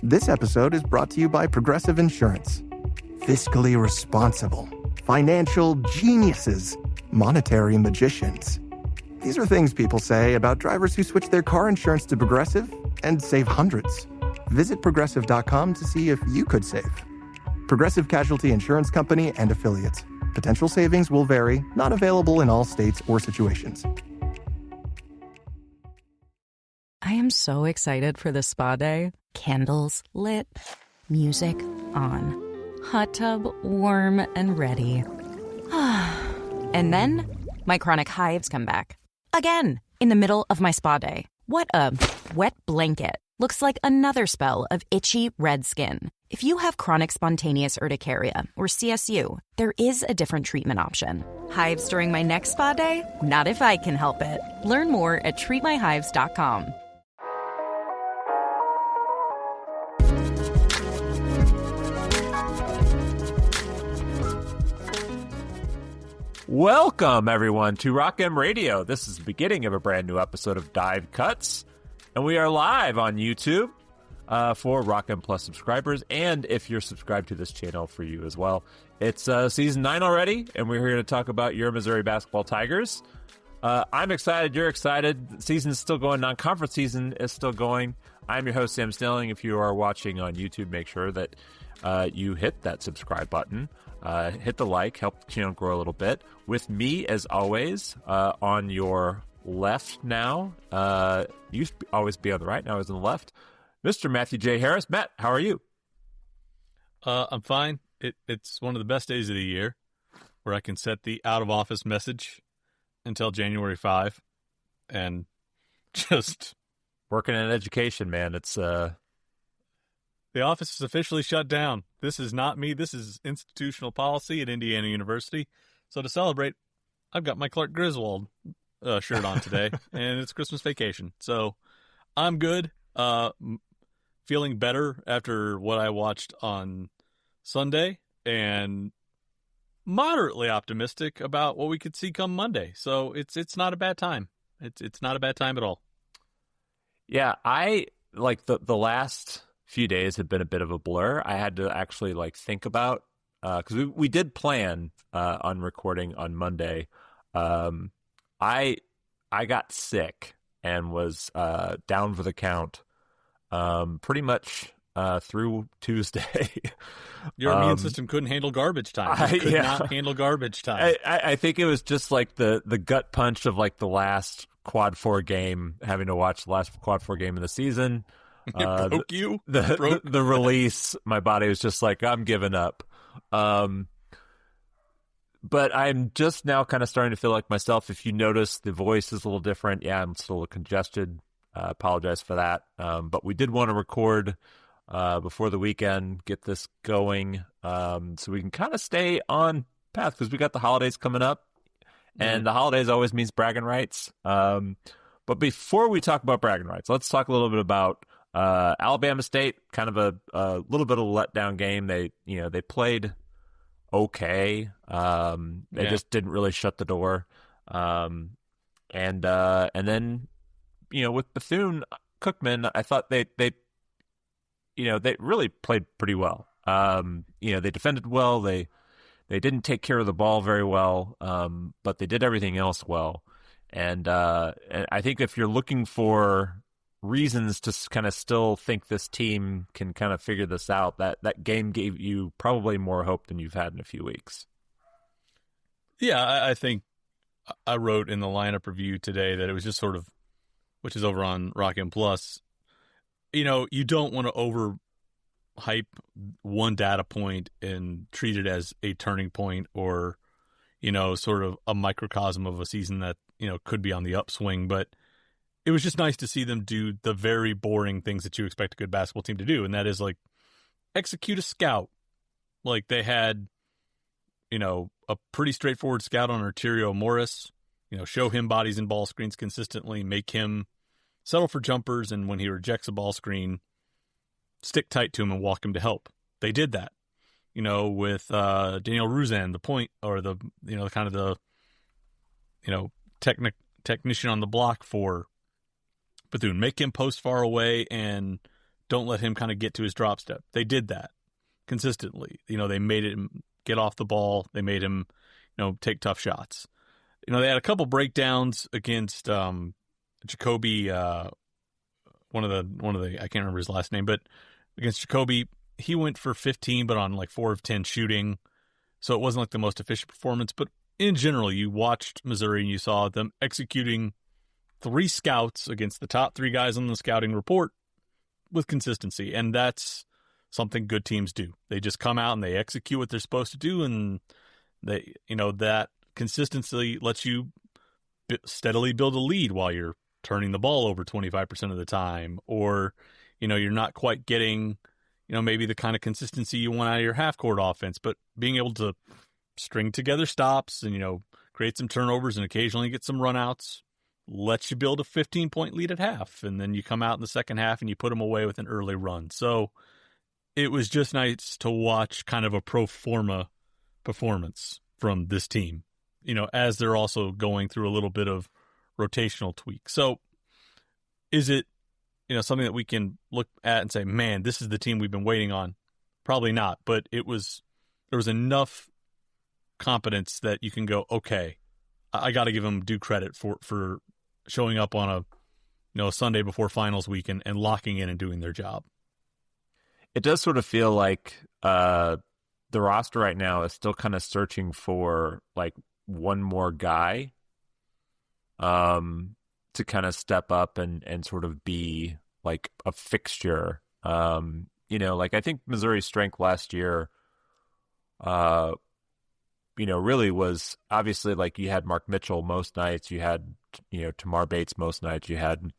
This episode is brought to you by Progressive Insurance. Fiscally responsible, financial geniuses, monetary magicians. These are things people say about drivers who switch their car insurance to Progressive and save hundreds. Visit Progressive.com to see if you could save. Progressive Casualty Insurance Company and Affiliates. Potential savings will vary, not available in all states or situations. I am so excited for this spa day. Candles lit, music on, hot tub warm and ready. And then my chronic hives come back. Again, in the middle of my spa day. What a wet blanket. Looks like another spell of itchy red skin. If you have chronic spontaneous urticaria, or CSU, there is a different treatment option. Hives during my next spa day? Not if I can help it. Learn more at treatmyhives.com. Welcome, everyone, to Rock M Radio. This is the beginning of a brand new episode of Dive Cuts, and we are live on YouTube for Rock M Plus subscribers, and if you're subscribed to this channel, for you as well. It's season 9 already, and we're here to talk about your Missouri basketball Tigers. I'm excited. You're excited. The season's still going. Non-conference season is still going. I'm your host, Sam Snelling. If you are watching on YouTube, make sure that you hit that subscribe button. Hit the like, help the channel grow a little bit. With me, as always, on your left now. Used to always be on the right, now he's on the left. Mr. Matthew J. Harris. Matt, how are you? I'm fine. It's one of the best days of the year where I can set the out-of-office message until January 5 and just... Working in education, man. It's... The office is officially shut down. This is not me. This is institutional policy at Indiana University. So to celebrate, I've got my Clark Griswold shirt on today, and it's Christmas vacation. So I'm good. Feeling better after what I watched on Sunday, and moderately optimistic about what we could see come Monday. So it's not a bad time. It's not a bad time at all. Yeah, I like the last few days have been a bit of a blur. I had to actually think about because we did plan on recording on Monday. I got sick and was down for the count pretty much through Tuesday. Your immune system couldn't handle garbage time. It could not handle garbage time. I think it was just the gut punch of the last Quad 4 game, having to watch the last Quad 4 game of the season. It broke you? The release, my body was just I'm giving up. But I'm just now kind of starting to feel like myself. If you notice, the voice is a little different. Yeah, I'm still a little congested. Apologize for that. But we did want to record before the weekend, get this going so we can kind of stay on path because we got the holidays coming up. And the holidays always means Braggin Rights. But before we talk about Braggin Rights, let's talk a little bit about Alabama State. Kind of a little bit of a letdown game. They played okay. They just didn't really shut the door. And then with Bethune, Cookman, I thought they really played pretty well. They defended well. They didn't take care of the ball very well, but they did everything else well. And I think if you're looking for reasons to kind of still think this team can kind of figure this out, that game gave you probably more hope than you've had in a few weeks. Yeah, I think I wrote in the lineup review today that it was just sort of, which is over on Rock M Plus, you don't want to overhype one data point and treat it as a turning point or, sort of a microcosm of a season that, could be on the upswing. But it was just nice to see them do the very boring things that you expect a good basketball team to do. And that is execute a scout. They had, a pretty straightforward scout on Arterio Morris, show him bodies and ball screens consistently, make him settle for jumpers. And when he rejects a ball screen, stick tight to him and walk him to help. They did that, with Daniel Ruzan, the point or the, kind of the, technician on the block for Bethune. Make him post far away and don't let him kind of get to his drop step. They did that consistently. They made him get off the ball. They made him, take tough shots. They had a couple breakdowns against Jacoby, one of the I can't remember his last name, but against Jacoby, he went for 15, but on like 4 of 10 shooting. So it wasn't like the most efficient performance. But in general, you watched Missouri and you saw them executing 3 scouts against the top 3 guys on the scouting report with consistency. And that's something good teams do. They just come out and they execute what they're supposed to do. And they, that consistency lets you steadily build a lead while you're turning the ball over 25% of the time, or, you're not quite getting, maybe the kind of consistency you want out of your half court offense, but being able to string together stops and, create some turnovers and occasionally get some runouts lets you build a 15-point lead at half. And then you come out in the second half and you put them away with an early run. So it was just nice to watch kind of a pro forma performance from this team, as they're also going through a little bit of rotational tweak. So is it, something that we can look at and say, man, this is the team we've been waiting on? Probably not, but there was enough competence that you can go, okay, I got to give them due credit for showing up on a Sunday before finals week and locking in and doing their job. It does sort of feel like the roster right now is still kind of searching for like one more guy to kind of step up and sort of be like a fixture. Like I think Missouri's strength last year, really was obviously like you had Mark Mitchell most nights, you had, Tamar Bates most nights, you had,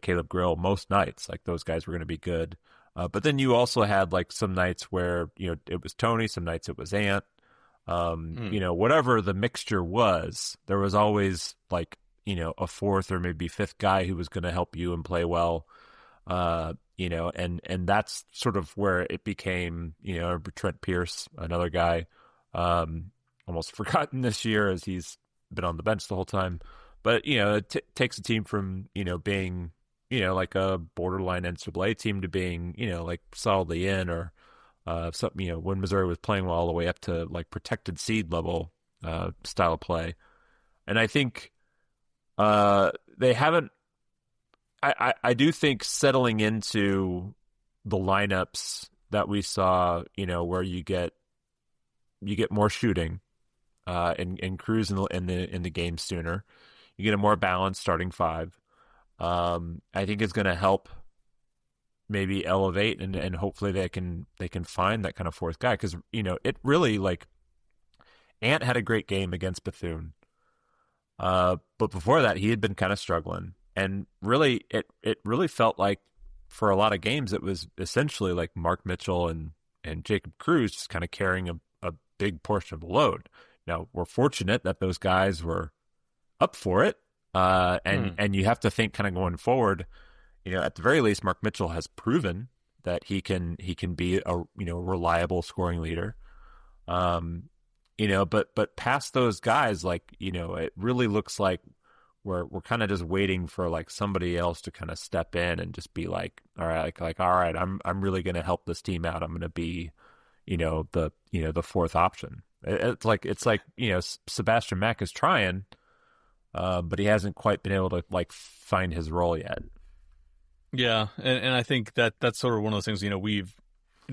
Caleb Grill most nights. Like those guys were going to be good. But then you also had like some nights where, it was Tony, some nights it was Ant. Whatever the mixture was, there was always like, a fourth or maybe fifth guy who was going to help you and play well. And that's sort of where it became, Trent Pierce, another guy, almost forgotten this year as he's been on the bench the whole time. But, it takes a team from, being, like a borderline NCAA team to being, like solidly in or something, when Missouri was playing well all the way up to like protected seed level style of play. And I think they haven't, I do think settling into the lineups that we saw, where you get more shooting and Cruz in the game sooner. You get a more balanced starting 5. I think it's going to help maybe elevate and hopefully they can find that kind of fourth guy, because it really, like, Ant had a great game against Bethune, but before that he had been kind of struggling, and really it really felt like for a lot of games it was essentially like Mark Mitchell and Jacob Cruz just kind of carrying a big portion of the load. Now we're fortunate that those guys were up for it, and you have to think kind of going forward, at the very least, Mark Mitchell has proven that he can be a reliable scoring leader. But past those guys, like, it really looks like we're kind of just waiting for like somebody else to kind of step in and just be like, all right, all right, I'm really going to help this team out. I'm going to be, the fourth option. It's like Sebastian Mack is trying, but he hasn't quite been able to like find his role yet. Yeah, and I think that's sort of one of those things, we've,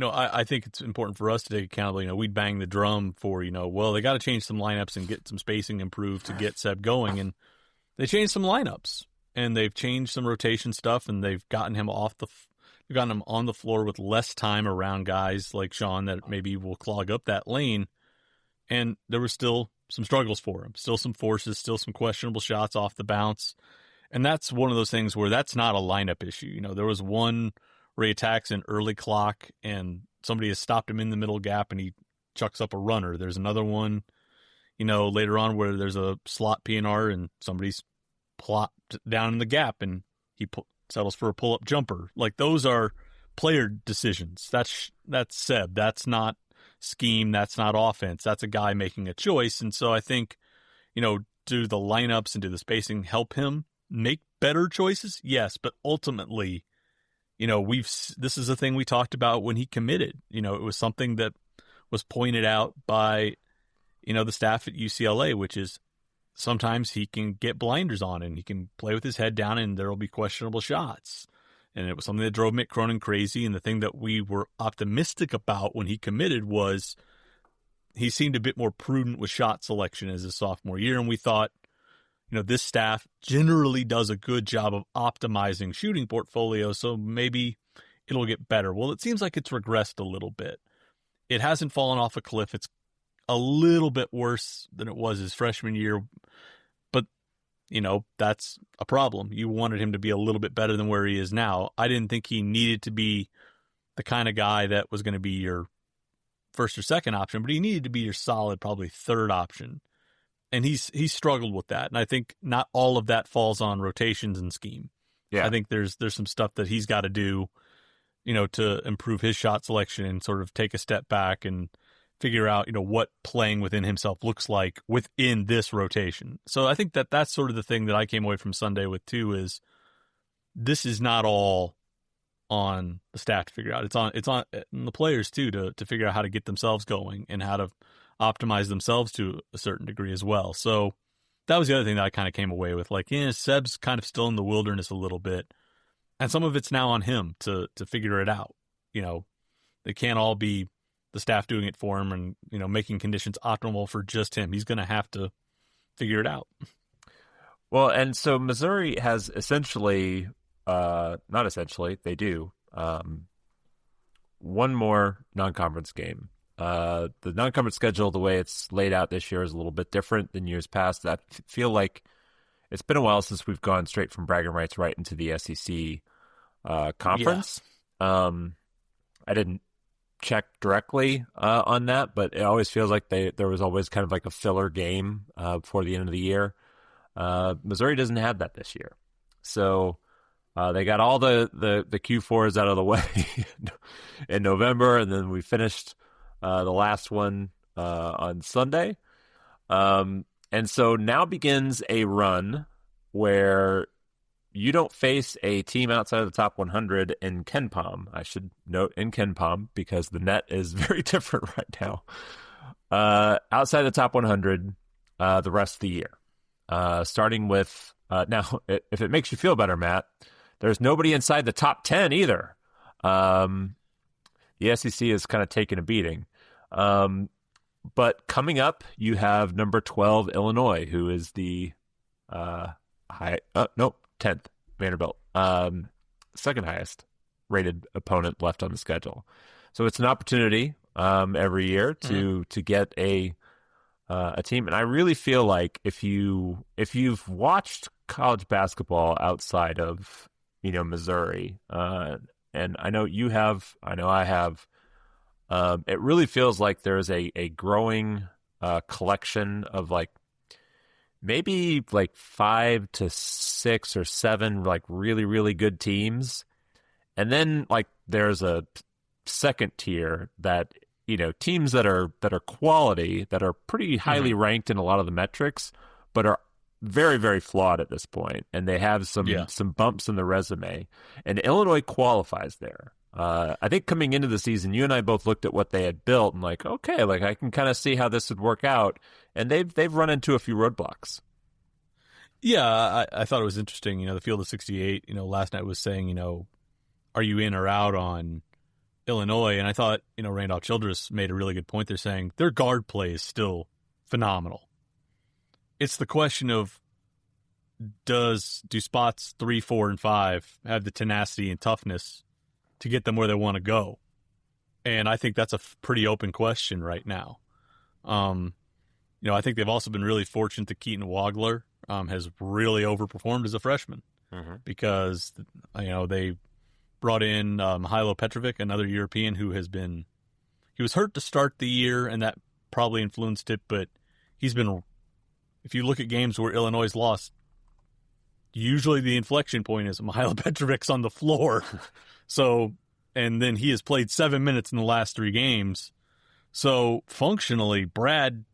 I think it's important for us to take accountability. We'd bang the drum for, well, they got to change some lineups and get some spacing improved to get Seb going. And they changed some lineups and they've changed some rotation stuff, and they've gotten him on the floor with less time around guys like Sean that maybe will clog up that lane. And there were still some struggles for him, still some forces, still some questionable shots off the bounce. And that's one of those things where that's not a lineup issue. There was one where he attacks an early clock and somebody has stopped him in the middle gap and he chucks up a runner. There's another one, later on where there's a slot PNR and somebody's plopped down in the gap and he settles for a pull-up jumper. Like, those are player decisions. That's Seb. That's not scheme. That's not offense. That's a guy making a choice. And so I think, do the lineups and do the spacing help him make better choices? Yes, but ultimately, this is a thing we talked about when he committed. It was something that was pointed out by, the staff at UCLA, which is sometimes he can get blinders on and he can play with his head down and there will be questionable shots. And it was something that drove Mick Cronin crazy. And the thing that we were optimistic about when he committed was he seemed a bit more prudent with shot selection as his sophomore year. And we thought, this staff generally does a good job of optimizing shooting portfolio, so maybe it'll get better. Well, it seems like it's regressed a little bit. It hasn't fallen off a cliff. It's a little bit worse than it was his freshman year, but, that's a problem. You wanted him to be a little bit better than where he is now. I didn't think he needed to be the kind of guy that was going to be your first or second option, but he needed to be your solid, probably third option. And he's struggled with that. And I think not all of that falls on rotations and scheme. Yeah. I think there's some stuff that he's got to do, to improve his shot selection and sort of take a step back and figure out, what playing within himself looks like within this rotation. So I think that's sort of the thing that I came away from Sunday with too, is this is not all on the staff to figure out. It's on the players too, to figure out how to get themselves going and how to optimize themselves to a certain degree as well. So that was the other thing that I kind of came away with. Seb's kind of still in the wilderness a little bit. And some of it's now on him to figure it out. They can't all be the staff doing it for him and, making conditions optimal for just him. He's going to have to figure it out. Well, and so Missouri has essentially, not essentially, they do, one more non-conference game. The non-conference schedule, the way it's laid out this year, is a little bit different than years past. I feel like it's been a while since we've gone straight from Braggin Rights right into the SEC conference. Yeah. I didn't check directly on that, but it always feels like there was always kind of like a filler game before the end of the year. Missouri doesn't have that this year. So they got all the Q4s out of the way in November, and then we finished the last one on Sunday. And so now begins a run where you don't face a team outside of the top 100 in KenPom. I should note in KenPom because the net is very different right now. Outside the top 100 the rest of the year. Starting with, now, if it makes you feel better, Matt, there's nobody inside the top 10 either. The SEC is kind of taking a beating. But coming up, you have number 12, Illinois, who is the 10th, Vanderbilt, second highest rated opponent left on the schedule. So it's an opportunity every year to get a team. And I really feel like if you've watched college basketball outside of, Missouri, and I know you have, I know I have, it really feels like there's a growing collection of maybe 5 to 6 or 7 really, really good teams. And then there's a second tier that, teams that are quality, that are pretty highly ranked in a lot of the metrics, but are very, very flawed at this point. And they have some bumps in the resume. And Illinois qualifies there. I think coming into the season, you and I both looked at what they had built and okay, I can kind of see how this would work out. And they've run into a few roadblocks. Yeah, I thought it was interesting. The Field of 68, last night was saying, are you in or out on Illinois? And I thought, Randolph Childress made a really good point. They're saying their guard play is still phenomenal. It's the question of do spots 3, 4, and 5 have the tenacity and toughness to get them where they want to go? And I think that's a pretty open question right now. I think they've also been really fortunate that Keaton Wagler has really overperformed as a freshman because, they brought in Mihajlo Petrovic, another European he was hurt to start the year, and that probably influenced it, but he's been, if you look at games where Illinois lost, usually the inflection point is Mihajlo Petrovic's on the floor. So, and then he has played 7 minutes in the last 3 games. So functionally, Brad,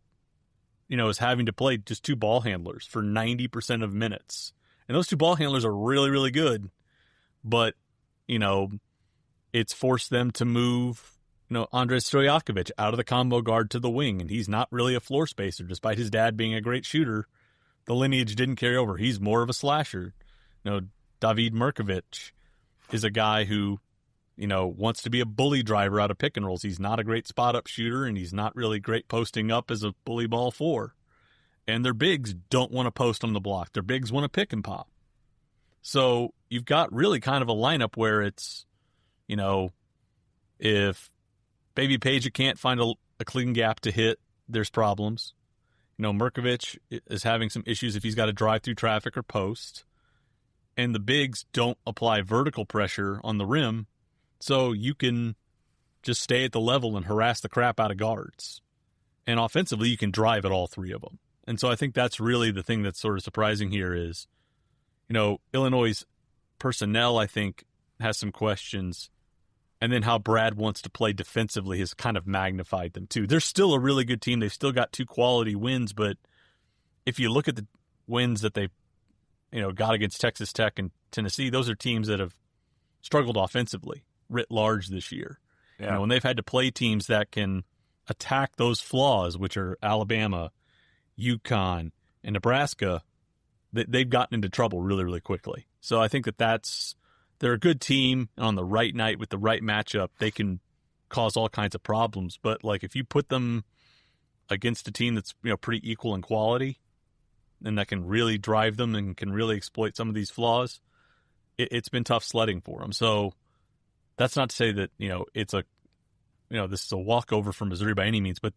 is having to play just 2 ball handlers for 90% of minutes. And those 2 ball handlers are really, really good. But it's forced them to move, Andrej Stojakovic out of the combo guard to the wing, and he's not really a floor spacer. Despite his dad being a great shooter, the lineage didn't carry over. He's more of a slasher. David Mirkovic is a guy who, wants to be a bully driver out of pick and rolls. He's not a great spot-up shooter, and he's not really great posting up as a bully ball four. And their bigs don't want to post on the block. Their bigs want to pick and pop. So you've got really kind of a lineup where it's, if Baby Page can't find a clean gap to hit, there's problems. Mirkovic is having some issues if he's got to drive through traffic or post. And the bigs don't apply vertical pressure on the rim, so you can just stay at the level and harass the crap out of guards. And offensively, you can drive at all three of them. And so I think that's really the thing that's sort of surprising here is, Illinois' personnel, I think, has some questions. And then how Brad wants to play defensively has kind of magnified them, too. They're still a really good team. They've still got 2 quality wins. But if you look at the wins that they got against Texas Tech and Tennessee, those are teams that have struggled offensively writ large this year. Yeah. When they've had to play teams that can attack those flaws, which are Alabama, UConn, and Nebraska, they've gotten into trouble really, really quickly. So I think they're a good team, and on the right night with the right matchup, they can cause all kinds of problems. But if you put them against a team that's pretty equal in quality, and that can really drive them and can really exploit some of these flaws, it's been tough sledding for them. So that's not to say that it's this is a walkover for Missouri by any means, but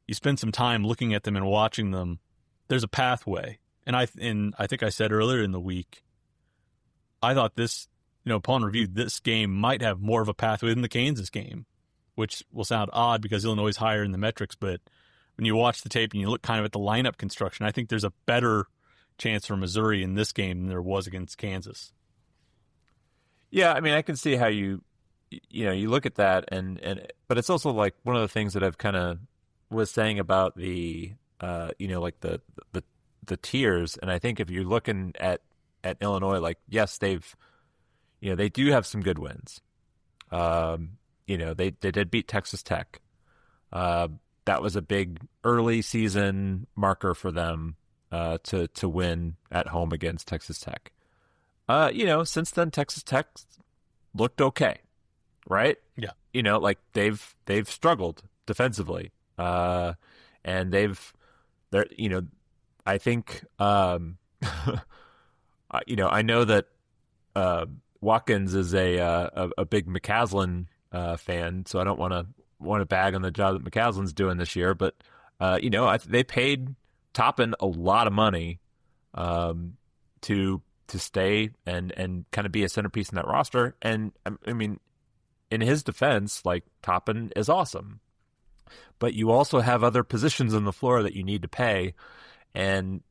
you spend some time looking at them and watching them. There's a pathway, and I think I said earlier in the week, I thought this, upon review, this game might have more of a pathway than the Kansas game, which will sound odd because Illinois is higher in the metrics, but when you watch the tape and you look kind of at the lineup construction, I think there's a better chance for Missouri in this game than there was against Kansas. Yeah, I mean, I can see how you look at that, but it's also like one of the things that I've kind of was saying about the the tiers, and I think if you're looking at Illinois, yes, they do have some good wins. They did beat Texas Tech. That was a big early season marker for them to win at home against Texas Tech. Since then Texas Tech looked okay, right? Yeah. They've struggled defensively, and I think I know that Watkins is a big McCaslin fan, so I don't want to bag on the job that McCaslin's doing this year, but they paid Toppin a lot of money to stay and kind of be a centerpiece in that roster. And I mean, in his defense, Toppin is awesome, but you also have other positions on the floor that you need to pay, and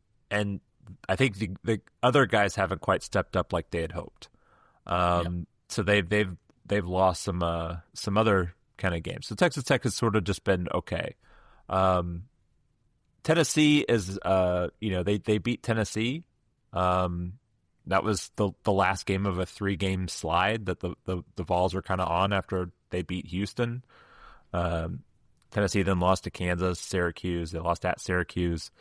I think the other guys haven't quite stepped up like they had hoped. So they've lost some other kind of games. So Texas Tech has sort of just been okay. Tennessee is they beat Tennessee. That was the last game of a 3-game slide that the Vols were kind of on after they beat Houston. Tennessee then lost to Kansas, Syracuse. They lost at Syracuse,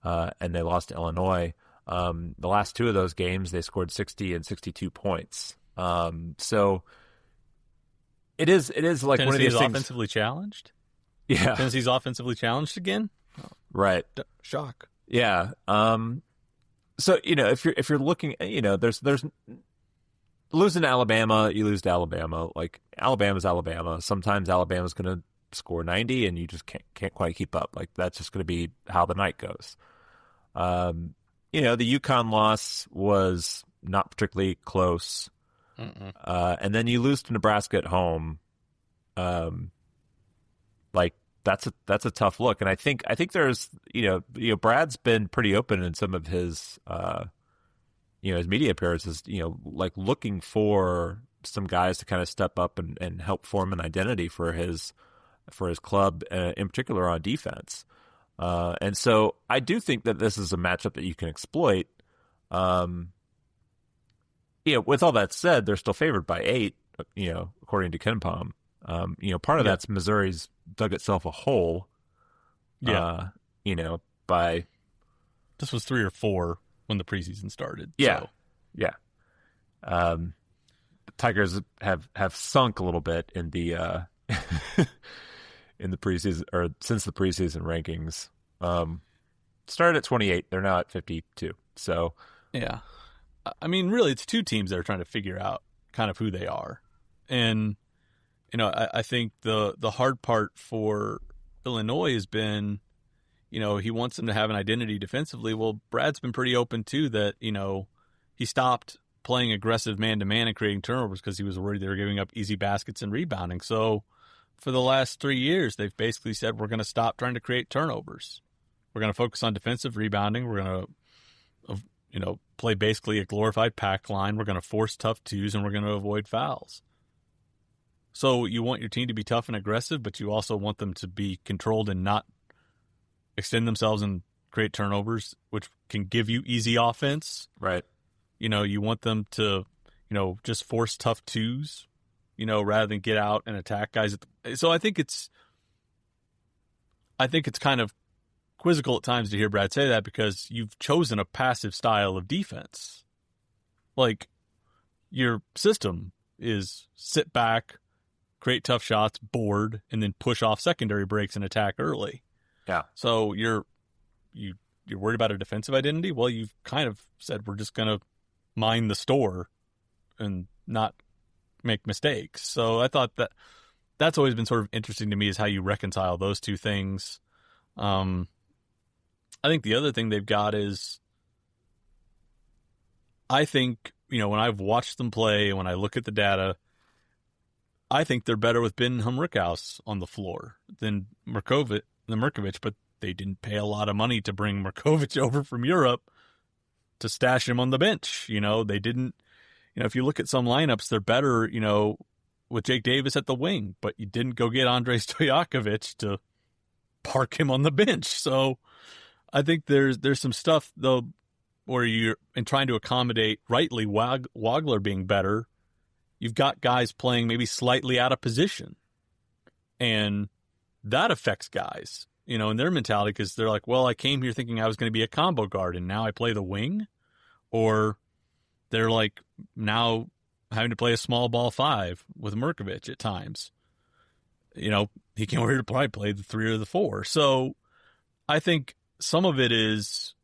and they lost to Illinois. The last 2 of those games, they scored 60 and 62 points. So it is like Tennessee's one of these things. Offensively challenged. Yeah, Tennessee's offensively challenged again. Right. Shock. Yeah. So if you're looking, there's losing to Alabama, you lose to Alabama. Alabama's Alabama. Sometimes Alabama's going to score 90, and you just can't quite keep up. That's just going to be how the night goes. The UConn loss was not particularly close. And then you lose to Nebraska at home. That's a tough look. And I think there's, Brad's been pretty open in some of his, his media appearances, looking for some guys to kind of step up and help form an identity for his club, in particular on defense. And so I do think that this is a matchup that you can exploit. with all that said, they're still favored by 8, according to KenPom. Part of that's Missouri's dug itself a hole. Yeah. By this was 3 or 4 when the preseason started. Yeah. So. Yeah. The Tigers have sunk a little bit in the in the preseason, or since the preseason rankings. Started at 28, they're now at 52. So yeah, I mean, really, it's 2 teams that are trying to figure out kind of who they are, and I think the hard part for Illinois has been, he wants them to have an identity defensively. Well, Brad's been pretty open too that he stopped playing aggressive man-to-man and creating turnovers because he was worried they were giving up easy baskets and rebounding. So for the last 3 years, they've basically said, we're going to stop trying to create turnovers. We're going to focus on defensive rebounding. We're going to, play basically a glorified pack line. We're going to force tough twos, and we're going to avoid fouls. So you want your team to be tough and aggressive, but you also want them to be controlled and not extend themselves and create turnovers, which can give you easy offense. Right. You want them to, just force tough twos, rather than get out and attack guys. So I think it's kind of quizzical at times to hear Brad say that, because you've chosen a passive style of defense. Like, your system is sit back, create tough shots, board, and then push off secondary breaks and attack early. Yeah. So you're worried about a defensive identity? Well, you've kind of said we're just going to mind the store and not make mistakes. So I thought that's always been sort of interesting to me, is how you reconcile those 2 things. I think the other thing they've got is, I think, when I've watched them play, when I look at the data, I think they're better with Ben Humrickhouse on the floor than Mirkovic, but they didn't pay a lot of money to bring Mirkovic over from Europe to stash him on the bench. They didn't, if you look at some lineups, they're better, with Jake Davis at the wing, but you didn't go get Andrei Stojakovic to park him on the bench. So I think there's some stuff, though, where you're in trying to accommodate, rightly, Wagler being better. You've got guys playing maybe slightly out of position, and that affects guys, in their mentality, because they're like, well, I came here thinking I was going to be a combo guard, and now I play the wing. Or they're like now having to play a small ball 5 with Mirkovic at times. He came over here to probably play the 3 or the 4. So I think some of it is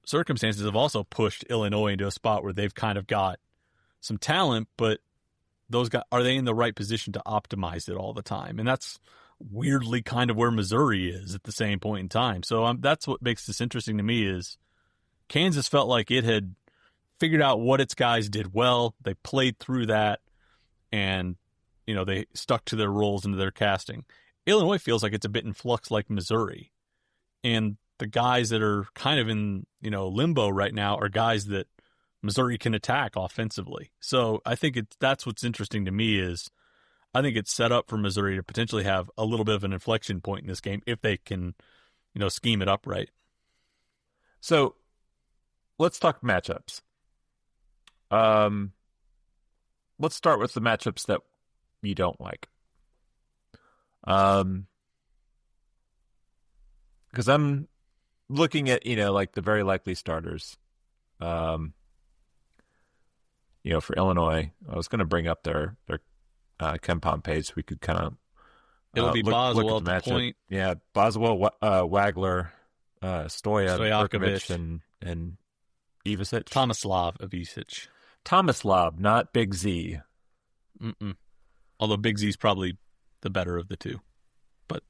circumstances have also pushed Illinois into a spot where they've kind of got some talent, but those guys, are they in the right position to optimize it all the time? And that's weirdly kind of where Missouri is at the same point in time. So that's what makes this interesting to me, is Kansas felt like it had figured out what its guys did well. They played through that, and they stuck to their roles into their casting. Illinois feels like it's a bit in flux, like Missouri, and the guys that are kind of in limbo right now are guys that Missouri can attack offensively. So I think that's what's interesting to me, is I think it's set up for Missouri to potentially have a little bit of an inflection point in this game if they can scheme it up right. So let's talk matchups. Let's start with the matchups that you don't like. Because I'm looking at, like the very likely starters. For Illinois, I was going to bring up their KenPom page so we could kind of it'll be Boswell at the point. Yeah, Boswell, Wagler, Stojakovic, and Ivisic. Tomislav Ivisic. Tomislav, not Big Z. Mm-mm. Although Big Z's probably the better of the 2. But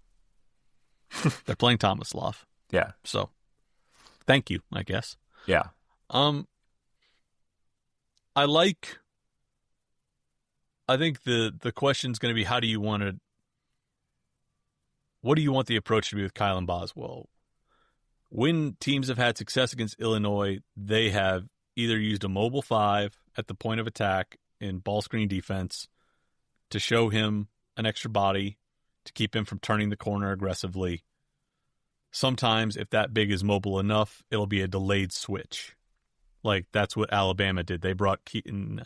they're playing Tomislav. Yeah. So thank you, I guess. Yeah. I think the question's going to be, what do you want the approach to be with Kylan Boswell? When teams have had success against Illinois, they have either used a mobile 5 at the point of attack in ball screen defense to show him an extra body to keep him from turning the corner aggressively. Sometimes, if that big is mobile enough, it'll be a delayed switch. Like that's what Alabama did. They brought Keaton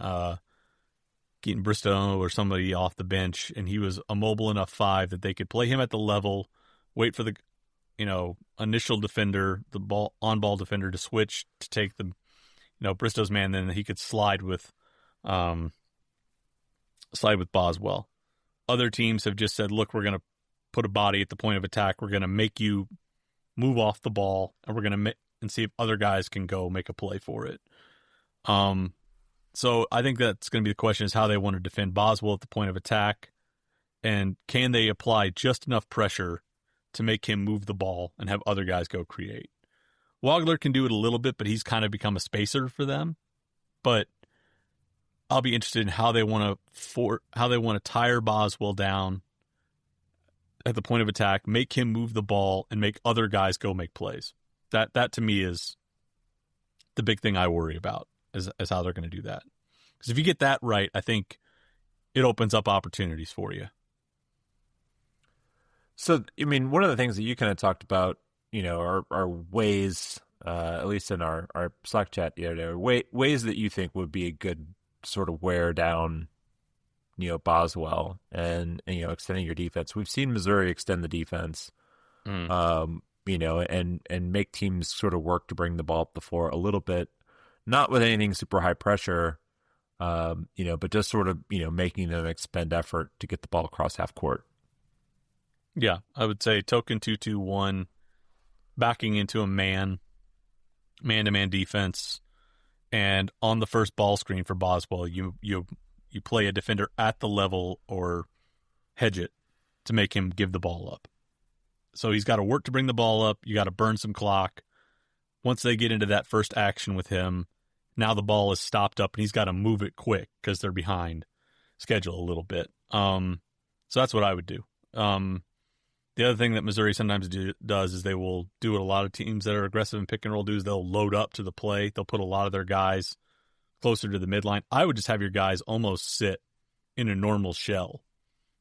Bristow or somebody off the bench, and he was a mobile enough 5 that they could play him at the level, wait for the initial defender, the on-ball defender to switch to take the Bristow's man, then he could slide with Boswell. Other teams have just said, look, we're going to put a body at the point of attack. We're going to make you move off the ball, and we're going to and see if other guys can go make a play for it. So I think that's going to be the question, is how they want to defend Boswell at the point of attack, and can they apply just enough pressure to make him move the ball and have other guys go create. Wagler can do it a little bit, but he's kind of become a spacer for them. But I'll be interested in how they want to tire Boswell down at the point of attack, make him move the ball, and make other guys go make plays. That to me is the big thing I worry about, is how they're going to do that. Because if you get that right, I think it opens up opportunities for you. So, I mean, one of the things that you kind of talked about, are ways, at least in our Slack chat the other day, ways that you think would be a good sort of wear down, Boswell and extending your defense. We've seen Missouri extend the defense, and make teams sort of work to bring the ball up the floor a little bit, not with anything super high pressure, but just sort of, making them expend effort to get the ball across half court. Yeah, I would say token 2-2-1, backing into a man-to-man defense, and on the first ball screen for Boswell, you play a defender at the level or hedge it to make him give the ball up. So he's got to work to bring the ball up. You got to burn some clock. Once they get into that first action with him, now the ball is stopped up and he's got to move it quick because they're behind schedule a little bit. So that's what I would do. The other thing that Missouri sometimes does is they will do what a lot of teams that are aggressive in pick and roll do, is they'll load up to the play. They'll put a lot of their guys closer to the midline. I would just have your guys almost sit in a normal shell.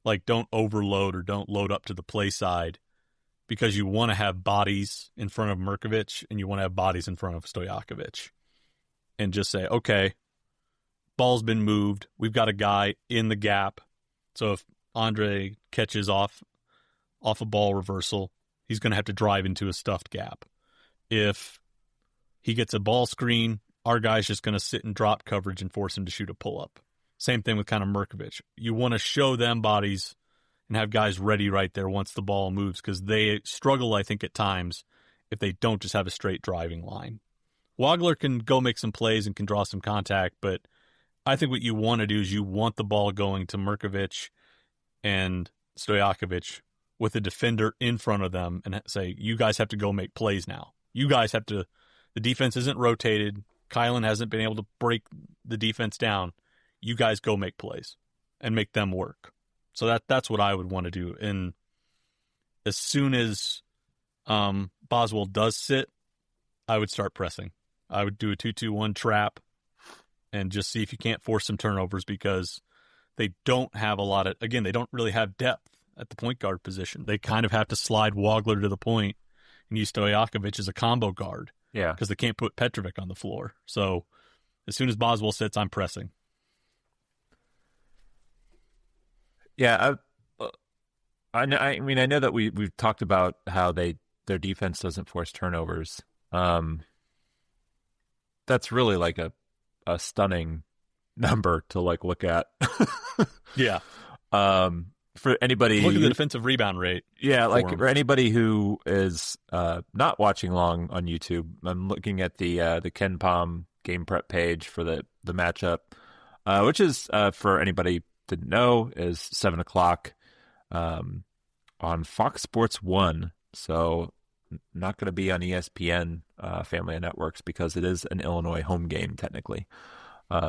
Like, don't overload or don't load up to the play side, because you want to have bodies in front of Merkovich and you want to have bodies in front of Stojakovic. And just say, okay, ball's been moved. We've got a guy in the gap. So if Andre catches off a ball reversal, he's going to have to drive into a stuffed gap. If he gets a ball screen, our guy's just going to sit in drop coverage and force him to shoot a pull-up. Same thing with kind of Merkovich. You want to show them bodies and have guys ready right there once the ball moves, because they struggle, I think, at times if they don't just have a straight driving line. Wagler can go make some plays and can draw some contact, but I think what you want to do is you want the ball going to Merkovich and Stojakovic with a defender in front of them and say, you guys have to go make plays now. You guys have to, the defense isn't rotated. Kylan hasn't been able to break the defense down. You guys go make plays and make them work. So that's what I would want to do. And as soon as Boswell does sit, I would start pressing. I would do a 2-2-1 trap and just see if you can't force some turnovers, because they don't have a lot of, again, they don't really have depth at the point guard position. They kind of have to slide Wagler to the point and use Stojakovic as a combo guard. Yeah. Because they can't put Petrovic on the floor. So as soon as Boswell sits, I'm pressing. Yeah. I know that we've talked about how their defense doesn't force turnovers. That's really like a stunning number to look at. Yeah. For anybody, look at the defensive rebound rate. Yeah, for anybody who is not watching long on YouTube, I'm looking at the Ken Palm game prep page for the matchup, which is for anybody didn't know, is 7:00 on Fox Sports 1. So not going to be on ESPN family of networks, because it is an Illinois home game technically.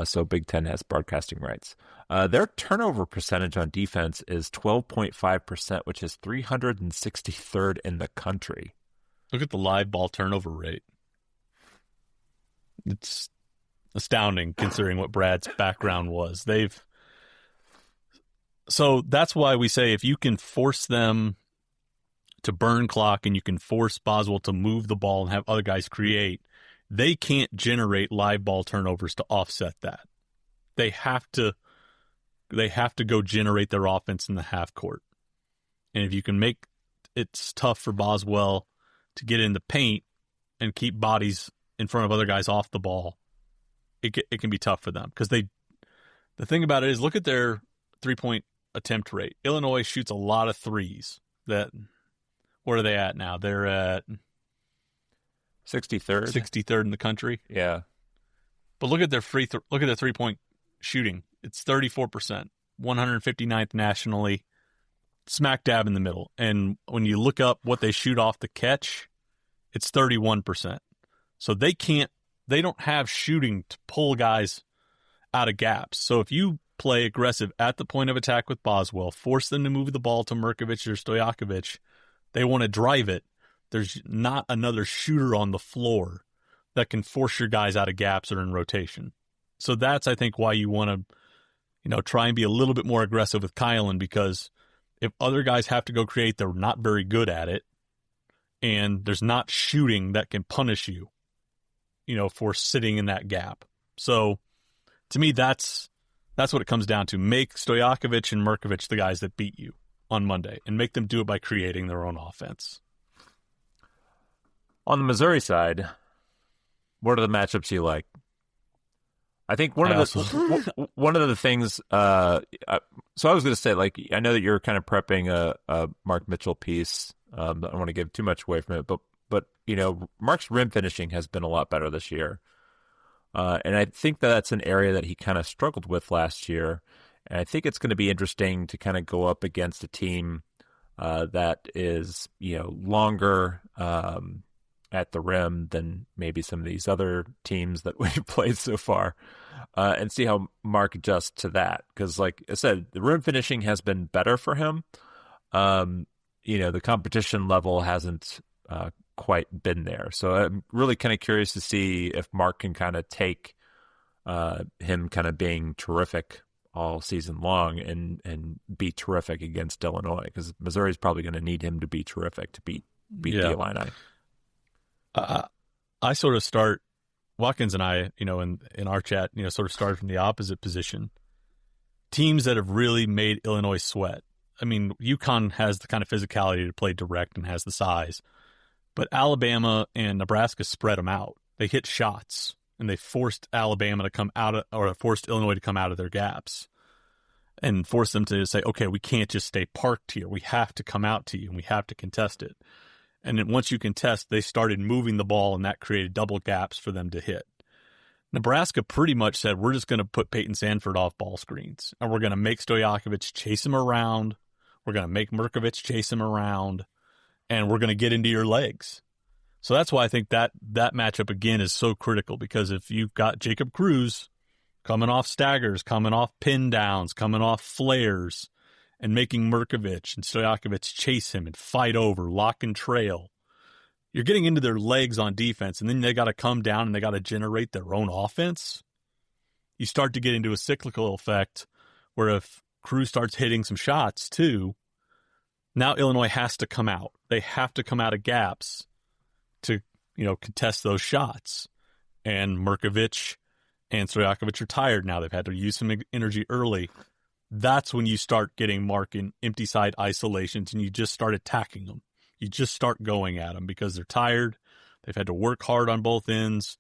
So Big Ten has broadcasting rights. Their turnover percentage on defense is 12.5%, which is 363rd in the country. Look at the live ball turnover rate. It's astounding considering what Brad's background was. So that's why we say if you can force them to burn clock and you can force Boswell to move the ball and have other guys create, they can't generate live ball turnovers to offset that. They have to go generate their offense in the half court. And if you can make it's tough for Boswell to get in the paint and keep bodies in front of other guys off the ball, it can be tough for them. Because the thing about it is, look at their 3-point attempt rate. Illinois shoots a lot of threes. Where are they at now? They're at 63rd. 63rd in the country. Yeah. But look at their look at their 3-point shooting. It's 34%, 159th nationally, smack dab in the middle. And when you look up what they shoot off the catch, it's 31%. So they don't have shooting to pull guys out of gaps. So if you play aggressive at the point of attack with Boswell, force them to move the ball to Merkovich or Stojakovic, they want to drive it. There's not another shooter on the floor that can force your guys out of gaps or in rotation. So that's, I think, why you want to, try and be a little bit more aggressive with Kylan, because if other guys have to go create, they're not very good at it, and there's not shooting that can punish you, for sitting in that gap. So to me, that's what it comes down to. Make Stojakovic and Merkovich the guys that beat you on Monday, and make them do it by creating their own offense. On the Missouri side, what are the matchups you like? I think one of the things. So I was going to say, I know that you're kind of prepping a Mark Mitchell piece. I don't want to give too much away from it, but Mark's rim finishing has been a lot better this year, and I think that's an area that he kind of struggled with last year. And I think it's going to be interesting to kind of go up against a team that is longer at the rim than maybe some of these other teams that we've played so far, and see how Mark adjusts to that. Because, like I said, the rim finishing has been better for him. The competition level hasn't quite been there. So I'm really kind of curious to see if Mark can kind of take him kind of being terrific all season long and be terrific against Illinois, because Missouri's probably going to need him to be terrific to beat the Illini. I sort of start, Watkins and I, in our chat, sort of started from the opposite position. Teams that have really made Illinois sweat. I mean, UConn has the kind of physicality to play direct and has the size, but Alabama and Nebraska spread them out. They hit shots, and they forced Alabama to come out of, or forced Illinois to come out of their gaps, and forced them to say, okay, we can't just stay parked here. We have to come out to you, and we have to contest it. And then once you contest, they started moving the ball, and that created double gaps for them to hit. Nebraska pretty much said, we're just going to put Peyton Sandford off ball screens, and we're going to make Stojakovic chase him around. We're going to make Merkovich chase him around, and we're going to get into your legs. So that's why I think that matchup, again, is so critical, because if you've got Jacob Cruz coming off staggers, coming off pin downs, coming off flares, and making Merkovich and Stojakovic chase him and fight over, lock and trail, you're getting into their legs on defense, and then they got to come down and they got to generate their own offense. You start to get into a cyclical effect where if Cruz starts hitting some shots too, now Illinois has to come out. They have to come out of gaps to, contest those shots. And Merkovich and Stojakovic are tired now. They've had to use some energy early. That's when you start getting Mark in empty side isolations, and you just start attacking them. You just start going at them because they're tired. They've had to work hard on both ends,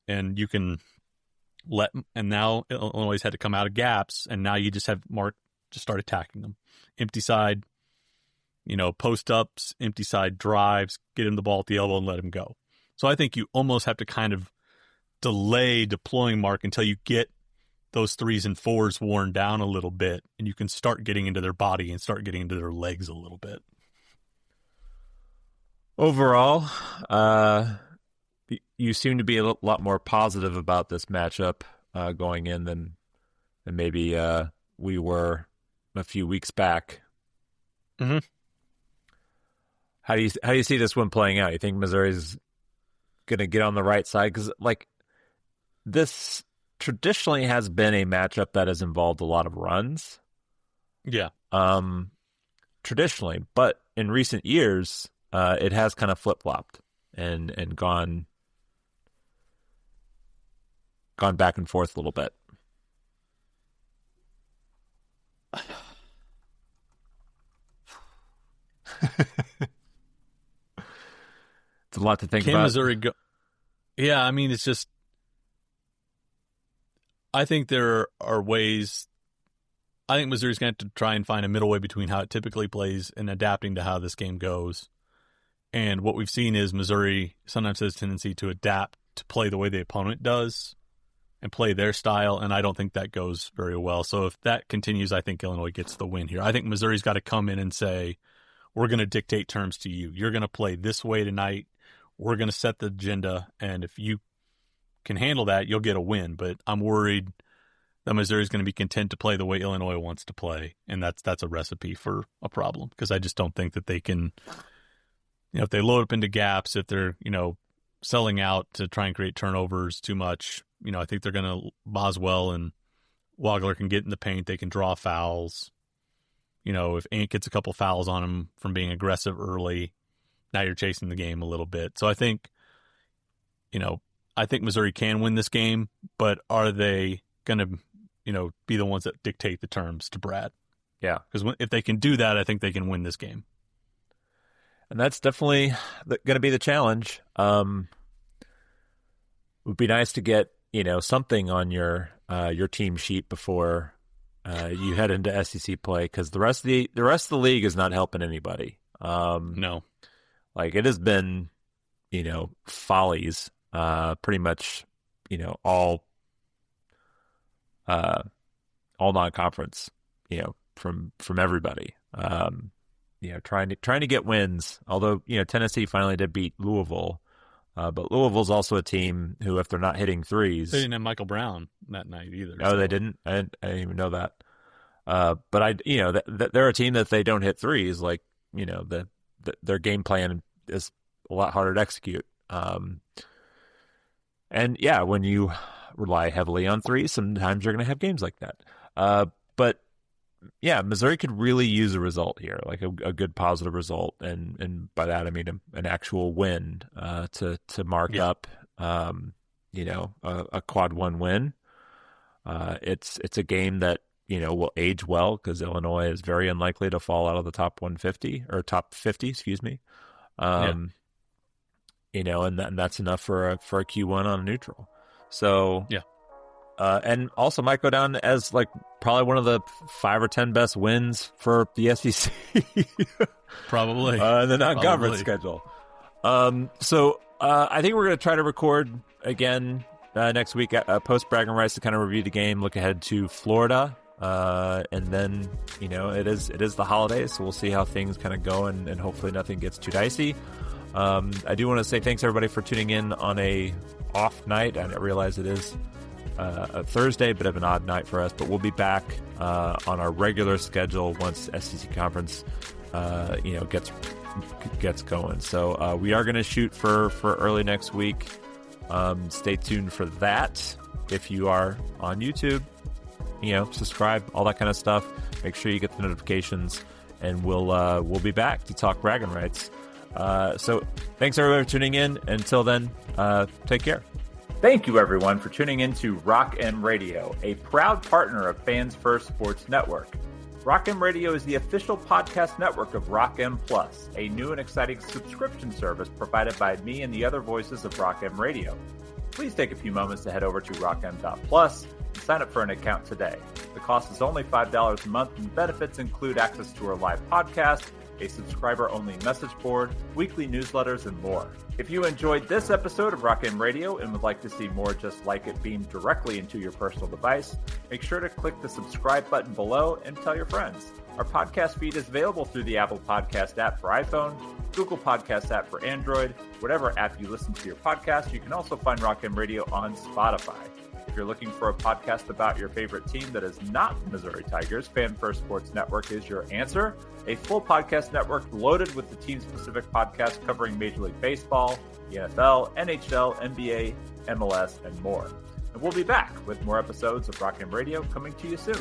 and you can and now Illinois had to come out of gaps, and now you just have Mark just start attacking them. Empty side, post ups, empty side drives, get him the ball at the elbow and let him go. So I think you almost have to kind of delay deploying Mark until you get those 3s and 4s worn down a little bit, and you can start getting into their body and start getting into their legs a little bit. Overall, You seem to be a lot more positive about this matchup going in than maybe we were a few weeks back. Mm-hmm. How do you see this one playing out? You think Missouri's going to get on the right side? Because this traditionally has been a matchup that has involved a lot of runs. Yeah. Traditionally, but in recent years, it has kind of flip-flopped and gone gone back and forth a little bit. It's a lot to think Can about. Missouri go? Yeah, I mean, it's just. I think there are ways. I think Missouri's going to have to try and find a middle way between how it typically plays and adapting to how this game goes. And what we've seen is Missouri sometimes has a tendency to adapt to play the way the opponent does and play their style, and I don't think that goes very well. So if that continues, I think Illinois gets the win here. I think Missouri's got to come in and say, we're going to dictate terms to you. You're going to play this way tonight. We're going to set the agenda, and if you can handle that, you'll get a win. But I'm worried that Missouri's going to be content to play the way Illinois wants to play, and that's a recipe for a problem because I just don't think that they can, if they load up into gaps, if they're, selling out to try and create turnovers too much, I think they're going to, Boswell and Wagler can get in the paint, they can draw fouls. If Ant gets a couple fouls on him from being aggressive early, now you're chasing the game a little bit. So I think, I think Missouri can win this game, but are they going to, be the ones that dictate the terms to Brad? Yeah. Because if they can do that, I think they can win this game. And that's definitely going to be the challenge. It would be nice to get, something on your team sheet before you head into SEC play, because the rest of the league is not helping anybody. No, like it has been, follies, pretty much, all non-conference, from everybody. Trying to get wins. Although Tennessee finally did beat Louisville, but Louisville's also a team who, if they're not hitting threes, they didn't have Michael Brown that night either. No, they didn't. I didn't even know that. But they're a team that if they don't hit threes, like their game plan is a lot harder to execute. And yeah, when you rely heavily on threes, sometimes you're going to have games like that. But yeah, Missouri could really use a result here, like a good positive result, and by that I mean an actual win to mark up, a quad one win. It's a game that will age well because Illinois is very unlikely to fall out of the top 150 or top 50, excuse me. And that's enough for a Q1 on a neutral. So yeah. And also might go down as like probably one of the 5 or 10 best wins for the SEC. Probably. The non-conference schedule. So I think we're going to try to record again next week post Braggin Rights to kind of review the game, look ahead to Florida. And then, it is the holidays, so we'll see how things kind of go and hopefully nothing gets too dicey. I do want to say thanks everybody for tuning in on a off night. I realize it is a Thursday, bit of an odd night for us, but we'll be back on our regular schedule once SEC conference gets going. So we are going to shoot for early next week. Stay tuned for that. If you are on YouTube, subscribe, all that kind of stuff. Make sure you get the notifications, and we'll be back to talk Braggin Rights. So thanks everybody for tuning in. Until then, take care. Thank you, everyone, for tuning in to Rock M Radio, a proud partner of Fans First Sports Network. Rock M Radio is the official podcast network of Rock M Plus, a new and exciting subscription service provided by me and the other voices of Rock M Radio. Please take a few moments to head over to rockm.plus and sign up for an account today. The cost is only $5 a month, and benefits include access to our live podcast, a subscriber-only message board, weekly newsletters, and more. If you enjoyed this episode of Rock M Radio and would like to see more just like it beamed directly into your personal device, make sure to click the subscribe button below and tell your friends. Our podcast feed is available through the Apple Podcast app for iPhone, Google Podcast app for Android, whatever app you listen to your podcast. You can also find Rock M Radio on Spotify. If you're looking for a podcast about your favorite team that is not the Missouri Tigers, Fan First Sports Network is your answer. A full podcast network loaded with the team-specific podcasts covering Major League Baseball, the NFL, NHL, NBA, MLS, and more. And we'll be back with more episodes of Rock M Radio coming to you soon.